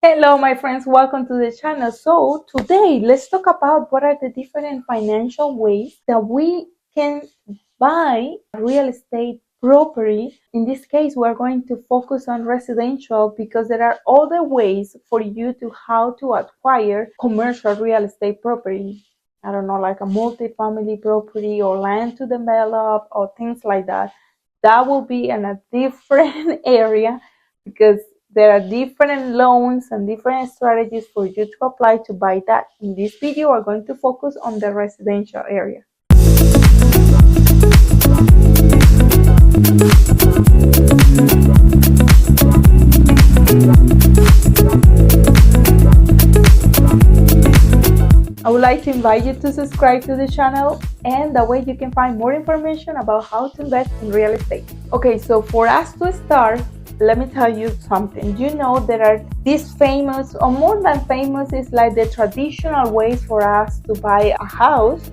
Hello, my friends. Welcome to the channel. So today, let's talk about what are the different financial ways that we can buy real estate property. In this case, we're going to focus on residential because there are other ways for you to how to acquire commercial real estate property. I don't know, like a multi-family property or land to develop or things like that. That will be in a different area because there are different loans and different strategies for you to apply to buy that. In this video, we're going to focus on the residential area. I would like to invite you to subscribe to the channel, and that way you can find more information about how to invest in real estate. Okay, so for us to start, let me tell you something. You know, there are these famous, or more than famous, is like the traditional ways for us to buy a house.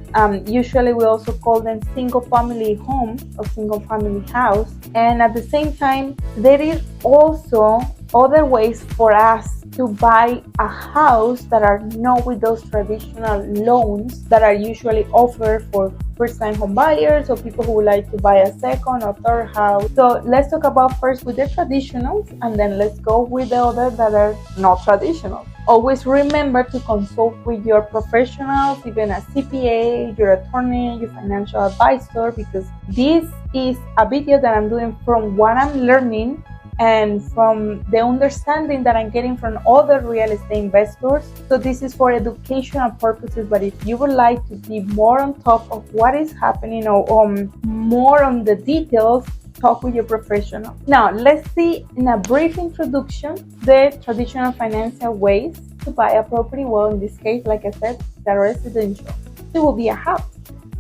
Usually we also call them single family homes or single family house. And at the same time, there is also other ways for us to buy a house that are not with those traditional loans that are usually offered for first-time home buyers or people who would like to buy a second or third house. So let's talk about first with the traditionals, and then let's go with the other that are not traditional. Always remember to consult with your professionals, even a CPA, your attorney, your financial advisor, because this is a video that I'm doing from what I'm learning and from the understanding that I'm getting from other real estate investors. So this is for educational purposes, but if you would like to be more on top of what is happening or more on the details, talk with your professional. Now, let's see in a brief introduction the traditional financial ways to buy a property. Well, in this case, like I said, the residential. It will be a house.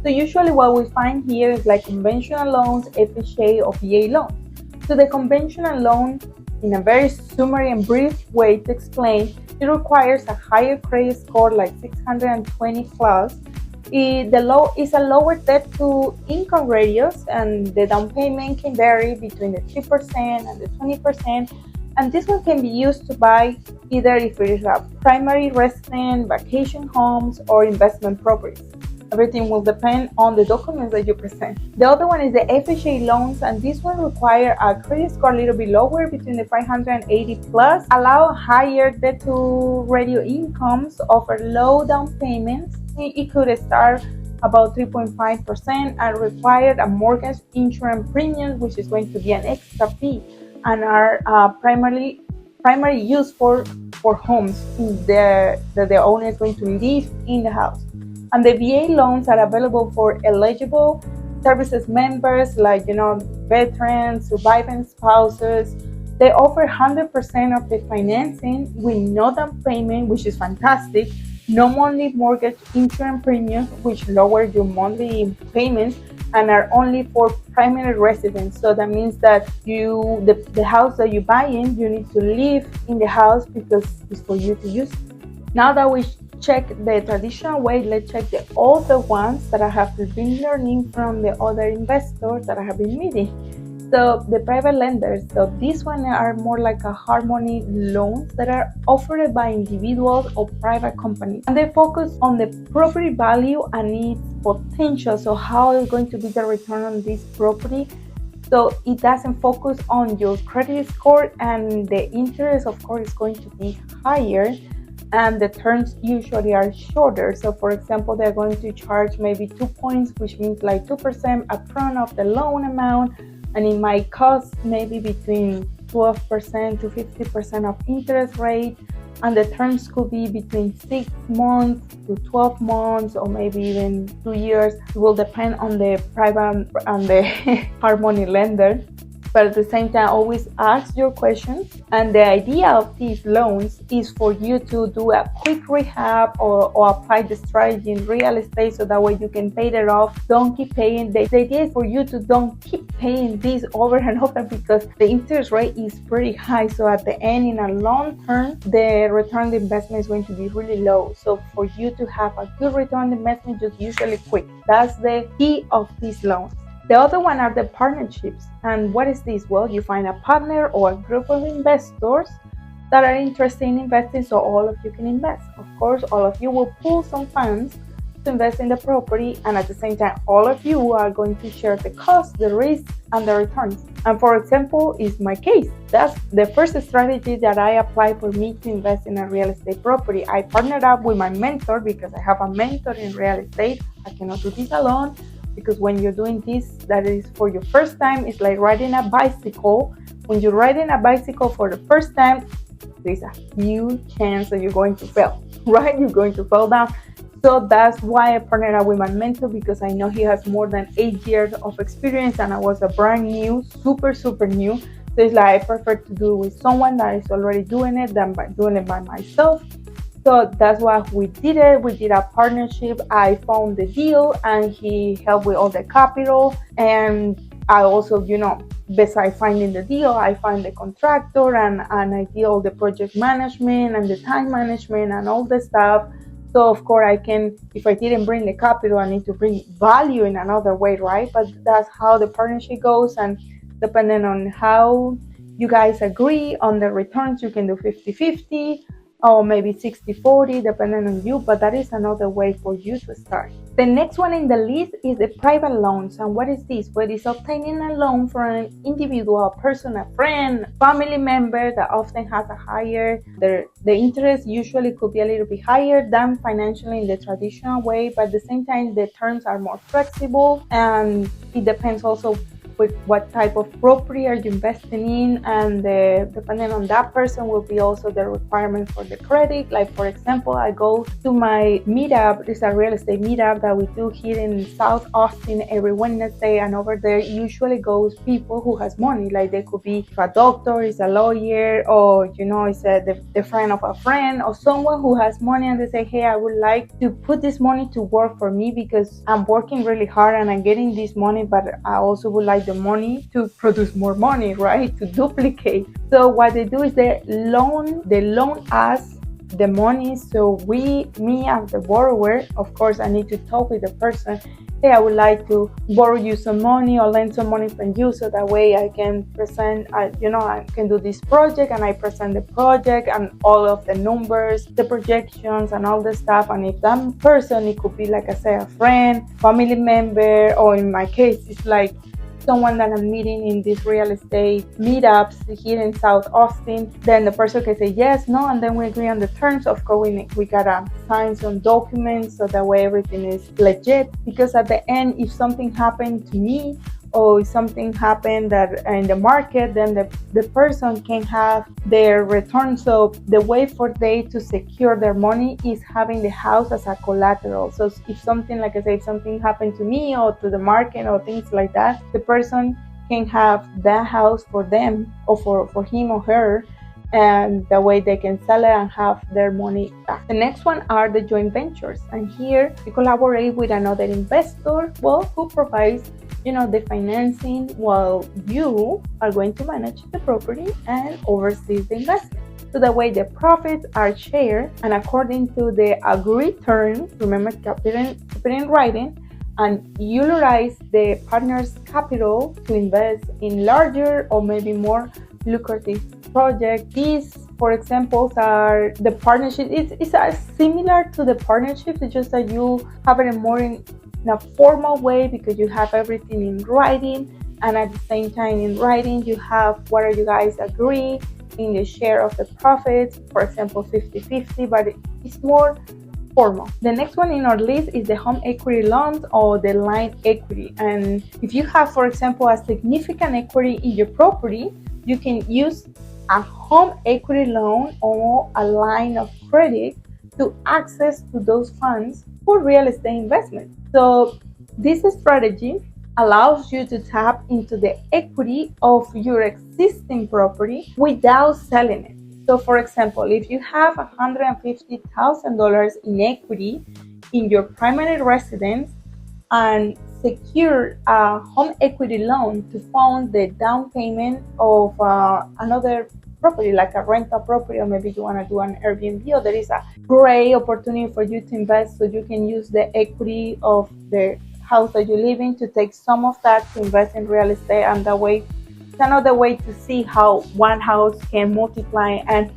So usually what we find here is like conventional loans, FHA or VA loans. So the conventional loan, in a very summary and brief way to explain, it requires a higher credit score like 620 plus. The low is a lower debt to income ratios, and the down payment can vary between the 3% and the 20%. And this one can be used to buy either if it is a primary residence, vacation homes, or investment properties. Everything will depend on the documents that you present. The other one is the FHA loans, and this one require a credit score a little bit lower, between the 580 plus, allow higher debt to ratio incomes, offer low down payments. It could start about 3.5% and require a mortgage insurance premium, which is going to be an extra fee, and are primary use for homes that the owner is going to live in the house. And the VA loans are available for eligible services members like, veterans, surviving spouses. They offer 100% of the financing with no down payment, which is fantastic. No monthly mortgage insurance premiums, which lower your monthly payments, and are only for primary residents. So that means that the house that you buy in, you need to live in the house because it's for you to use. Now that we check the traditional way, let's check the other ones that I have been learning from the other investors that I have been meeting. So the private lenders, so these ones are more like a harmony loans that are offered by individuals or private companies, and they focus on the property value and its potential. So how is going to be the return on this property? So it doesn't focus on your credit score, and the interest, of course, is going to be higher, and the terms usually are shorter. So for example, they're going to charge maybe 2 points, which means like 2% upfront of the loan amount, and it might cost maybe between 12% to 50% of interest rate, and the terms could be between 6 months to 12 months or maybe even 2 years. It will depend on the private and the harmony lender. But at the same time, always ask your questions. And the idea of these loans is for you to do a quick rehab or apply the strategy in real estate, so that way you can pay it off. Don't keep paying. The idea is for you to don't keep paying this over and over, because the interest rate is pretty high. So at the end, in a long term, the return on the investment is going to be really low. So for you to have a good return on the investment, just usually quick. That's the key of these loans. The other one are the partnerships. And what is this? Well, you find a partner or a group of investors that are interested in investing, so all of you can invest. Of course, all of you will pull some funds to invest in the property, and at the same time, all of you are going to share the cost, the risk, and the returns. And for example, is my case. That's the first strategy that I applied for me to invest in a real estate property. I partnered up with my mentor because I have a mentor in real estate. I cannot do this alone, because when you're doing this, that is for your first time, it's like riding a bicycle. When you're riding a bicycle for the first time, there's a huge chance that you're going to fail, right? You're going to fall down. So that's why I partnered up with my mentor, because I know he has more than 8 years of experience and I was a brand new, super new. So it's like I prefer to do it with someone that is already doing it than by doing it by myself. So that's why we did it. We did a partnership. I found the deal and he helped with all the capital. And I also, besides finding the deal, I find the contractor and I did all the project management and the time management and all the stuff. So of course I can, if I didn't bring the capital, I need to bring value in another way, right? But that's how the partnership goes. And depending on how you guys agree on the returns, you can do 50-50. Or maybe 60-40, depending on you, but that is another way for you to start. The next one in the list is the private loans. And what is this? Well, it's obtaining a loan for an individual, person, a friend, family member that often has a higher, the interest usually could be a little bit higher than financially in the traditional way, but at the same time, the terms are more flexible, and it depends also with what type of property are you investing in, and depending on that person will be also the requirement for the credit. Like for example, I go to my meetup. It's a real estate meetup that we do here in South Austin every Wednesday, and over there usually goes people who has money. Like they could be a doctor, is a lawyer, or it's the friend of a friend, or someone who has money, and they say, hey, I would like to put this money to work for me because I'm working really hard and I'm getting this money, but I also would like the money to produce more money, right? To duplicate. So what they do is they loan us the money. So me as the borrower, of course, I need to talk with the person. Hey, I would like to borrow you some money or lend some money from you, so that way I can present, I can do this project, and I present the project and all of the numbers, the projections, and all the stuff. And if that person, it could be like I say, a friend, family member, or in my case, it's like someone that I'm meeting in these real estate meetups here in South Austin, then the person can say yes, no, and then we agree on the terms. Of course, we gotta sign some documents so that way everything is legit. Because at the end, if something happened to me, or if something happened that in the market, then the person can have their return. So the way for they to secure their money is having the house as a collateral. So if something, like I say, if something happened to me or to the market or things like that, the person can have that house for them, or for him or her, and the way they can sell it and have their money back. The next one are the joint ventures, and here you collaborate with another investor, who provides the financing, while you are going to manage the property and oversee the investment. So that way the profits are shared, and according to the agreed terms, remember, keep it in writing, and utilize the partner's capital to invest in larger or maybe more lucrative projects. These, for example, are the partnership. It's similar to the partnerships. It's just that you have it in a formal way, because you have everything in writing, and at the same time in writing you have what are you guys agree in the share of the profits, for example 50-50, but it's more formal. The next one in our list is the home equity loans, or the line equity. And if you have, for example, a significant equity in your property, you can use a home equity loan or a line of credit to access to those funds for real estate investment. So this strategy allows you to tap into the equity of your existing property without selling it. So for example, if you have $150,000 in equity in your primary residence and secure a home equity loan to fund the down payment of another property, like a rental property, or maybe you want to do an Airbnb, or there is a great opportunity for you to invest, so you can use the equity of the house that you live in to take some of that to invest in real estate. And that way, it's another way to see how one house can multiply. And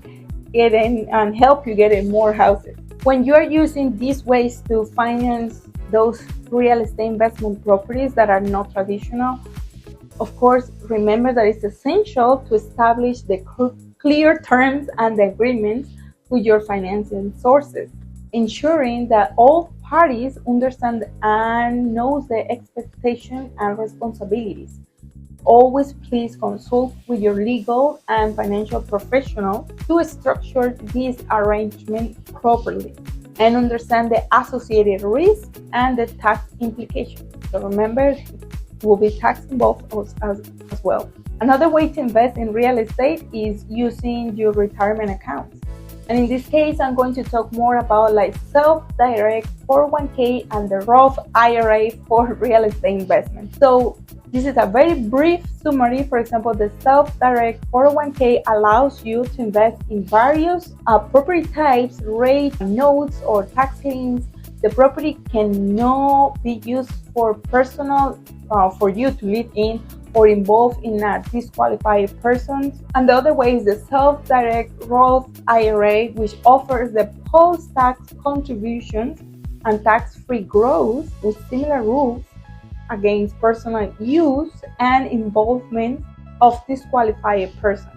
getting and help you getting more houses. When you are using these ways to finance those real estate investment properties that are not traditional, of course, remember that it's essential to establish the clear terms and agreements with your financing sources, ensuring that all parties understand and know the expectations and responsibilities. Always please consult with your legal and financial professional to structure this arrangement properly and understand the associated risks and the tax implications. So remember, will be tax involved as well. Another way to invest in real estate is using your retirement accounts. And in this case, I'm going to talk more about like self-direct 401k and the Roth IRA for real estate investment. So this is a very brief summary. For example, the self-direct 401k allows you to invest in various property types, rates, notes, or tax liens. The property cannot be used for personal, for you to live in or involved in a disqualified person. And the other way is the self-direct Roth IRA, which offers the post-tax contributions and tax-free growth with similar rules against personal use and involvement of disqualified persons.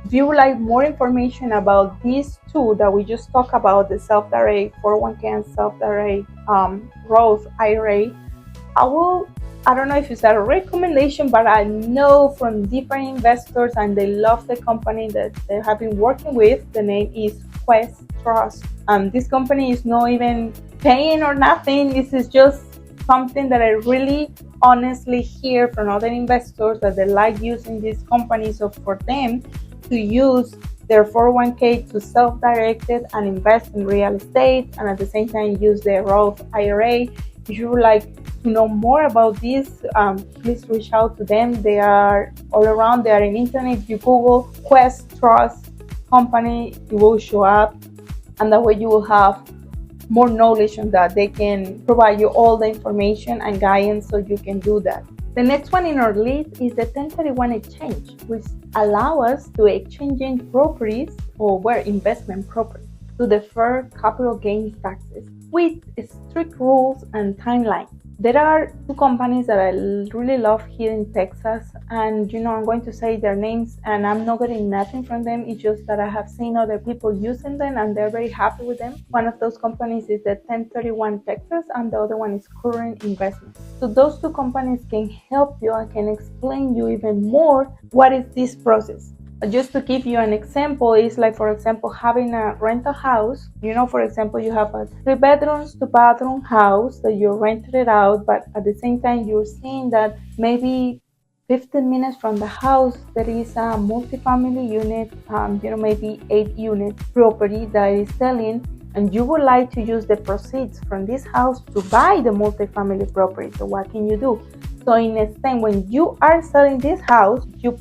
If you would like more information about these two that we just talked about, the self-direct 401k and self-direct Roth IRA, I don't know if it's a recommendation, but I know from different investors and they love the company that they have been working with. The name is Quest Trust. This company is not even paying or nothing. This is just something that I really honestly hear from other investors that they like using this company. So for them to use their 401k to self-direct it and invest in real estate and at the same time use their Roth IRA. If you would like to know more about this, please reach out to them. They are all around. They are in internet. If you Google Quest Trust Company, it will show up, and that way you will have more knowledge on that. They can provide you all the information and guidance so you can do that. The next one in our list is the 1031 exchange, which allow us to exchanging properties or investment properties to defer capital gains taxes with strict rules and timelines. There are two companies that I really love here in Texas, and I'm going to say their names, and I'm not getting nothing from them. It's just that I have seen other people using them and they're very happy with them. One of those companies is the 1031 Texas, and the other one is Current Investment. So those two companies can help you and can explain you even more what is this process. Just to give you an example, is like, for example, having a rental house. For example, you have a 3 bedrooms, 2 bathroom house that you rented it out, but at the same time, you're seeing that maybe 15 minutes from the house, there is a multifamily unit, maybe 8 unit property that is selling, and you would like to use the proceeds from this house to buy the multifamily property. So what can you do? So in a sense, when you are selling this house, you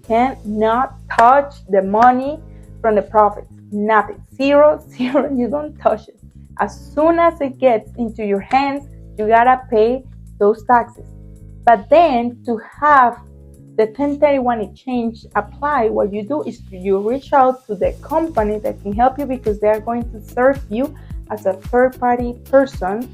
cannot touch the money from the profits. Nothing. Zero, you don't touch it. As soon as it gets into your hands, you gotta pay those taxes. But then to have the 1031 exchange apply, what you do is you reach out to the company that can help you, because they are going to serve you as a third-party person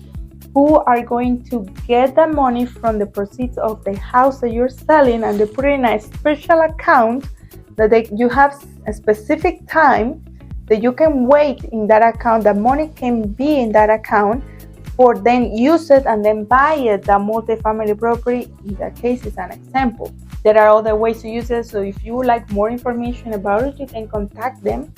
who are going to get the money from the proceeds of the house that you're selling, and they put it in a special account that you have a specific time that you can wait in that account. The money can be in that account for then use it and then buy it, the multifamily property. In that case, is an example. There are other ways to use it. So if you would like more information about it, you can contact them.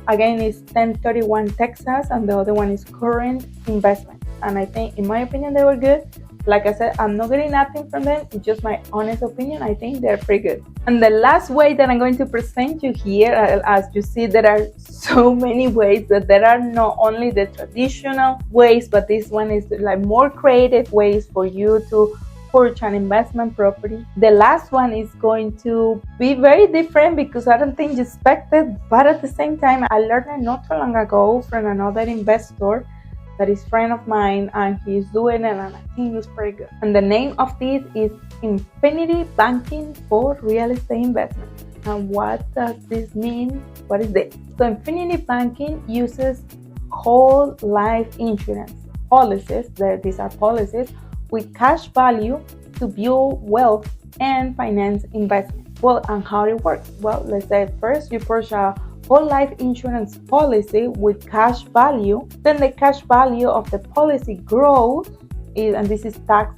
Again, it's 1031 Texas, and the other one is Current Investment. And I think, in my opinion, they were good. Like I said, I'm not getting nothing from them. It's just my honest opinion. I think they're pretty good. And the last way that I'm going to present you here, as you see, there are so many ways, that there are not only the traditional ways, but this one is like more creative ways for you to purchase an investment property. The last one is going to be very different, because I don't think you expected, but at the same time, I learned it not too long ago from another investor that is a friend of mine, and he's doing it, and I think it's pretty good. And the name of this is Infinity Banking for Real Estate Investment. And what does this mean? what is this? So Infinity Banking uses whole life insurance policies, these are policies with cash value to build wealth and finance investment. Well, and how it works? Well, let's say first you purchase a whole life insurance policy with cash value, then the cash value of the policy grows, and this is tax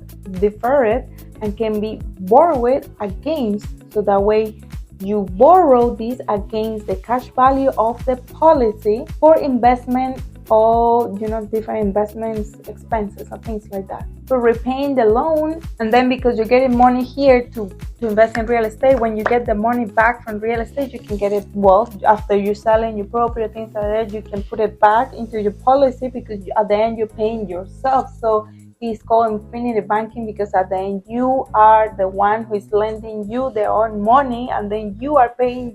deferred and can be borrowed against, so that way you borrow this against the cash value of the policy for investment or different investments, expenses and things like that. So repaying the loan, and then because you're getting money here to invest in real estate, when you get the money back from real estate, you can get it, well, after you're selling your property, things like that, you can put it back into your policy, because at the end you're paying yourself. So it's called Infinity Banking, because at the end you are the one who is lending you their own money, and then you are paying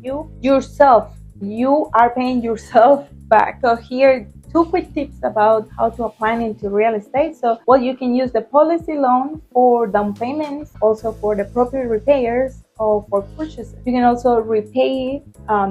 yourself. You are paying yourself back. So here, 2 quick tips about how to apply into real estate. So, well, you can use the policy loan for down payments, also for the property repairs or for purchases. You can also repay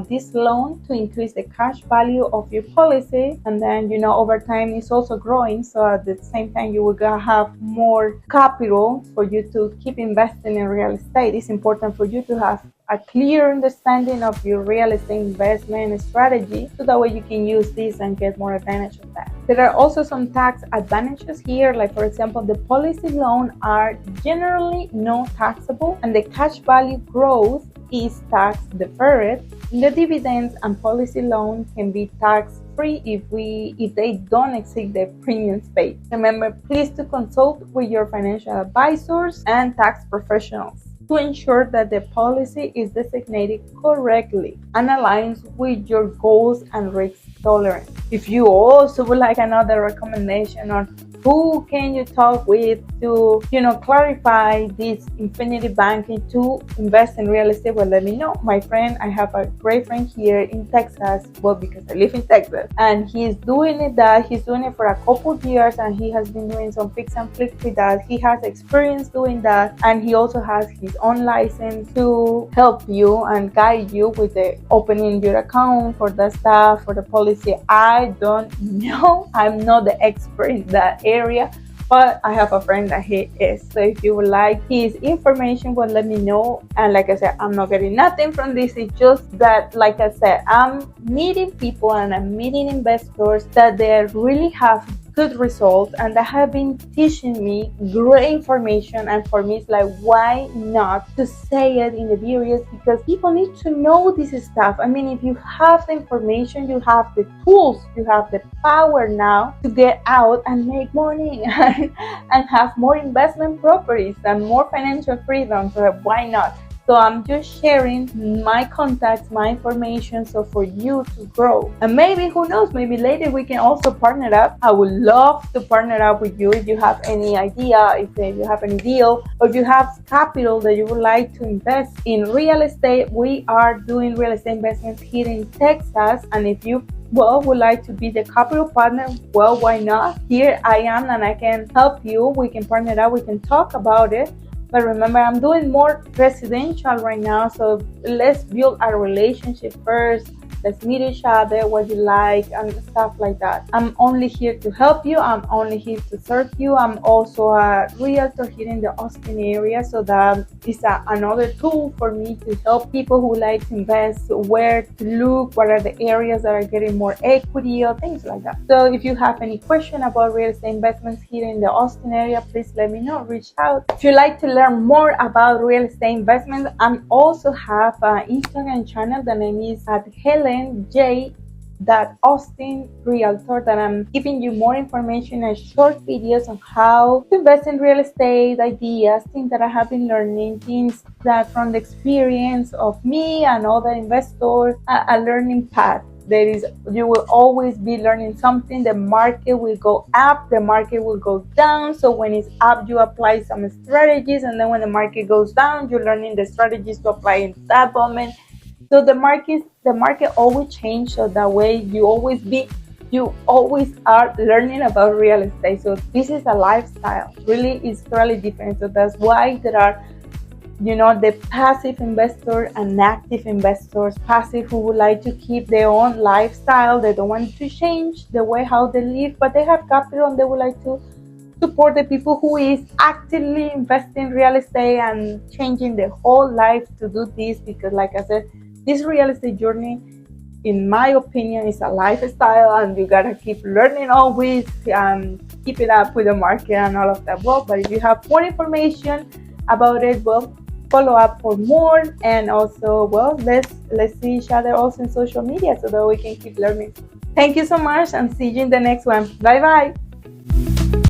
this loan to increase the cash value of your policy, and then over time it's also growing, so at the same time you will have more capital for you to keep investing in real estate. It's important for you to have a clear understanding of your real estate investment strategy, so that way you can use this and get more advantage of that. There are also some tax advantages here, like for example, the policy loan are generally not taxable, and the cash value growth is tax deferred. The dividends and policy loan can be tax free if they don't exceed the premiums paid. Remember, please to consult with your financial advisors and tax professionals to ensure that the policy is designated correctly and aligns with your goals and risk tolerance. If you also would like another recommendation on who can you talk with to clarify this Infinity Banking to invest in real estate, well, let me know. My friend, I have a great friend here in Texas, well, because I live in Texas, and he's doing it for a couple of years, and he has been doing some fix and flip with that. He has experience doing that, and he also has his own license to help you and guide you with the opening your account for the stuff, for the policy. I don't know, I'm not the expert in that area, but I have a friend that he is. So if you would like his information, well, let me know. And like I said, I'm not getting nothing from this. It's just that, like I said, I'm meeting people and I'm meeting investors that they really have good results and that have been teaching me great information. And for me, it's like, why not to say it in the videos? Because people need to know this stuff. I mean, if you have the information, you have the tools, you have the power now to get out and make money and have more investment properties and more financial freedom. So why not? So I'm just sharing my contacts, my information, so for you to grow. And maybe, who knows, maybe later we can also partner up. I would love to partner up with you if you have any idea, if you have any deal, or if you have capital that you would like to invest in real estate. We are doing real estate investments here in Texas, and if you would like to be the capital partner, well, why not? Here I am, and I can help you. We can partner up, we can talk about it. But remember, I'm doing more residential right now, so let's build our relationship first. Let's meet each other, what you like, and stuff like that. I'm only here to help you. I'm only here to serve you. I'm also a realtor here in the Austin area, so that is another tool for me to help people who like to invest, where to look, what are the areas that are getting more equity or things like that. So if you have any question about real estate investments here in the Austin area, please let me know, reach out. If you like to learn more about real estate investments, I also have an Instagram channel. The name is at Austin Realtor, that I'm giving you more information and short videos on how to invest in real estate, ideas, things that I have been learning, things that from the experience of me and other investors, a learning path. You will always be learning something. The market will go up, the market will go down. So when it's up, you apply some strategies, and then when the market goes down, you're learning the strategies to apply in that moment. So the market always changes, so that way you always are learning about real estate. So this is a lifestyle, really is totally different. So that's why there are the passive investor and active investors. Passive who would like to keep their own lifestyle, they don't want to change the way how they live, but they have capital and they would like to support the people who is actively investing in real estate and changing their whole life to do this, because like I said, this real estate journey, in my opinion, is a lifestyle, and you gotta keep learning always and keep it up with the market and all of that. Well, but if you have more information about it, well, follow up for more. And also, well, let's see each other also in social media so that we can keep learning. Thank you so much, and see you in the next one. Bye bye.